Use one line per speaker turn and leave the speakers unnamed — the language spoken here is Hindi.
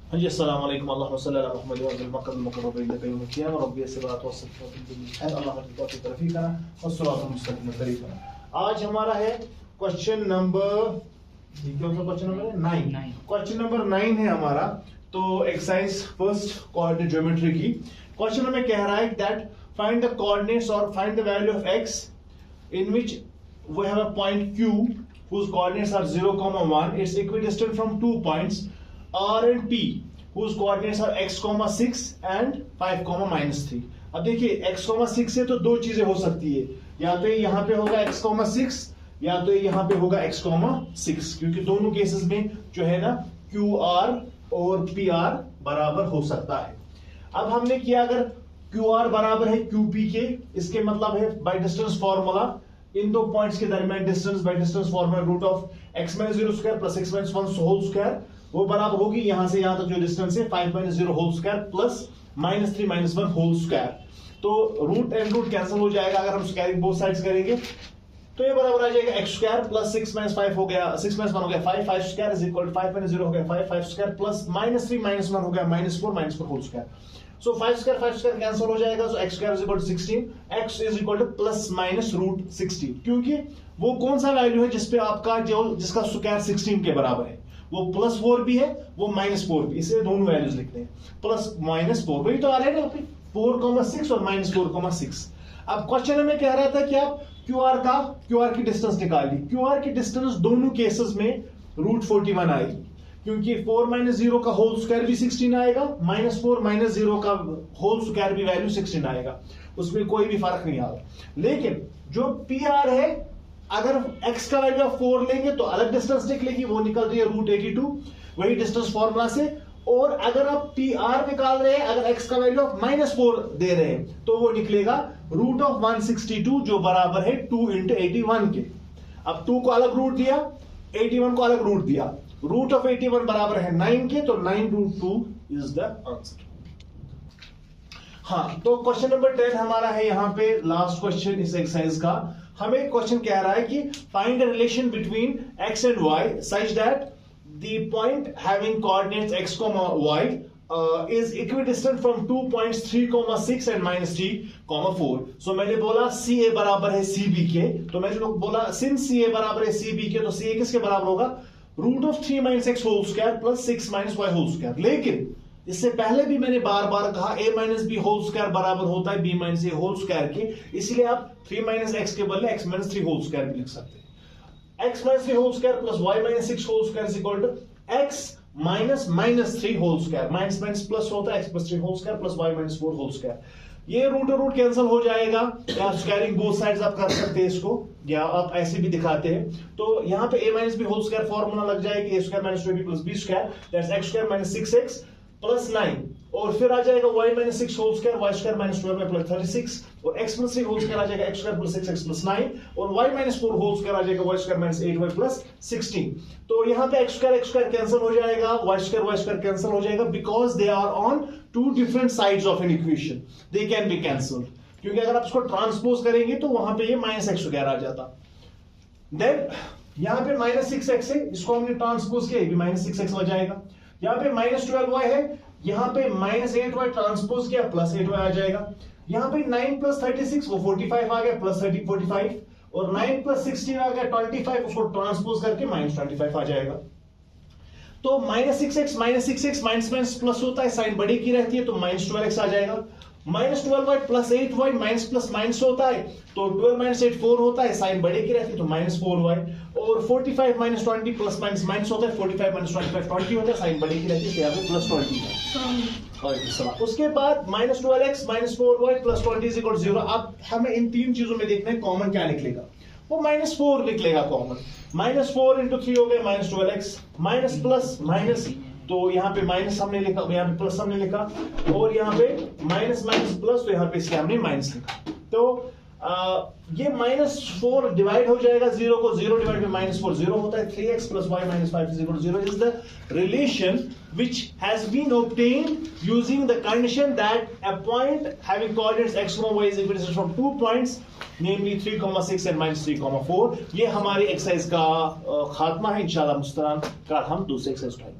हाँ जी, अस्सलाम वालेकुम, अल्लाहुम्मा सल्ली अला मुहम्मद व अल मक्कल मुकर्रम कय्युम क़ियाम रब्बी सबात व सफ़ात अल्लाह की तौफीक तरफी करा और सिरातुल मुस्तकीम तरीका। आज हमारा है क्वेश्चन नंबर 9। क्वेश्चन नंबर 9 है हमारा। तो एक्सरसाइज फर्स्ट कोऑर्डिनेट ज्योमेट्री की क्वेश्चन हमें कह रहा है दैट फाइंड द कोऑर्डिनेट्स और find the value of x in which we have a point Q whose coordinates are 0, 1. It's equidistant from 2 points R and P whose coordinates are x, 6 and 5, -3. अब देखिए x, 6 से तो दो चीजें हो सकती है, या तो यहाँ पे होगा x, 6 या तो यहाँ पे होगा x, 6, क्योंकि दोनों केसेस में जो है ना QR और PR बराबर हो सकता है। अब हमने किया अगर QR बराबर है QP के, इसके मतलब है बाय डिस्टेंस फॉर्मूला इन दो पॉइंट्स के दरमियान distance by distance formula root of x - 0² plus x - 1 whole square वो बराबर होगी यहां से यहां तक जो डिस्टेंस है 5 - 0 whole square plus -3 - 1 whole square. तो रूट एंड रूट कैंसिल हो जाएगा अगर हम स्क्वायरिंग बोथ साइड्स करेंगे, तो ये बराबर आ जाएगा x² प्लस 6 - 5 हो गया, 6 - 1 हो गया 5, 5² इज इक्वल 5 - 0 हो गया 5, 5² प्लस -3 - 1 हो गया -4 होल स्क्वायर। सो 5² कैंसिल हो जाएगा, so x² is equal to 16, x is equal to plus minus root 16, क्योंकि वो कौन सा वैल्यू है जिसपे आपका जिसका स्क्वायर 16 के बराबर है, वो +4 भी है वो -4 भी, इसलिए दोनों वैल्यूज लिखते हैं प्लस -4, वही तो आ रहा है ना 4,6 और -4,6। अब क्वेश्चन हमें कह रहा था कि आप QR की डिस्टेंस निकालिए। QR की डिस्टेंस दोनों केसेस में √41 आएगी, क्योंकि 4 - 0 का होल स्क्वायर भी 16 आएगा, -4 - 0 का होल स्क्वायर भी वैल्यू 16 आएगा, उसमें कोई भी फर्क नहीं आएगा। लेकिन जो PR है, अगर x का वैल्यू आप 4 लेंगे तो अलग डिस्टेंस निकलेगी, वो निकल रही है √82 वही डिस्टेंस फॉर्मूला से। और अगर आप PR निकाल रहे हैं, अगर x का वैल्यू आप -4 दे रहे हैं तो वो निकलेगा √162 जो बराबर है 2 × 81 के। अब 2 को अलग रूट दिया, 81 को अलग रूट दिया, √81 बराबर है 9 के, तो 9√2 इज द आंसर। हाँ, तो क्वेश्चन नंबर 10 हमारा है यहाँ पे लास्ट क्वेश्चन इस एक्सरसाइज का। हमें क्वेश्चन कह रहा है कि find the relation between x and y such that the point having coordinates x, y is equidistant from 2 points 3, 6 and -3, 4। सो मैंने बोला CA बराबर है CB के, तो मैंने लोग बोला सिंस CA बराबर है CB के, तो CA किसके बराबर होगा √3 - x whole square plus 6 - y whole square. लेकिन इससे पहले भी मैंने बार बार कहा a - b होल स्क्वायर बराबर होता है b - a होल स्क्वायर के, इसलिए आप 3 - x के बदले x - 3 होल स्क्वायर भी लिख सकते हैं। x - 3 whole square plus y - 6 whole square is equal to x -3 whole square, minus plus होता है x + 3 whole square plus y - 4 whole square. ये रूट और रूट कैंसिल हो जाएगा, या स्क्वायरिंग बोथ साइड्स आप कर सकते हैं इसको, या आप ऐसे भी दिखाते हैं। तो यहाँ पे a - b whole square formula लग जाएगी a² - 2ab + b² that's x² - 6x plus 9, और फिर आ जाएगा y - 6 whole square y² - 12y + 36, और x + 3 होल स्क्वायर आ जाएगा x² + 6x + 9, और y - 4 होल स्क्वायर आ जाएगा y² - 8y + 16। तो यहाँ पे x² कैंसिल हो जाएगा, y² कैंसिल हो जाएगा, because they are on 2 different sides of an equation, they can be cancelled. क्योंकि अगर आप इसको ट्रांसपोज करेंगे तो वहां पे ये -x² आ जाता। देन यहाँ पे -6x है, इसको हमने ट्रांसपोज किया, ये भी -6x हो जाएगा। यहाँ पे -12y है, यहाँ पे -8y ट्रांसपोज किया, +8y आ जाएगा। यहाँ पे 9 + 36 वो 45 आ गया, +30 45, और 9 + 16 आ गया 25, उसको ट्रांसपोज करके -25 आ जाएगा। तो -6x प्लस होता है, साइन बड़ी की रहती है, तो -12x आ जाएगा। -12y + 8y माइनस होता है, तो 12 - 8 4 होता है, साइन बड़े की रहती है, तो -4y, और 45 - 20 प्लस माइनस होता है, 45 - 25 20 होता है, साइन बड़े की रहती है, तो यहाँ पे +20 है। उसके बाद -12x - 4y + 20 = 0। अब हमें इन तीन चीजों में देखना है कॉमन क्या निकलेगा, वो -4 निकलेगा कॉमन। -4 × 3 हो गया -12x, माइनस प्लस माइनस, तो यहाँ पे माइनस हमने लिखा, यहाँ पे प्लस हमने लिखा, और यहाँ पे माइनस प्लस, तो यहाँ पे इसके हमने माइनस लिखा। तो ये -4 डिवाइड हो जाएगा 0 को, 0 डिवाइड बाय -4 0 होता है। 3x + y - 5 = 0 is the relation which has been obtained using the condition that a point having coordinates x, y is equidistant from 2 points namely 3, 6 and -3, 4। ये हमारी एक्सरसाइज का खात्मा है। इंशाल्लाह मुस्तरान कल हम दूसरे एक्सरसाइज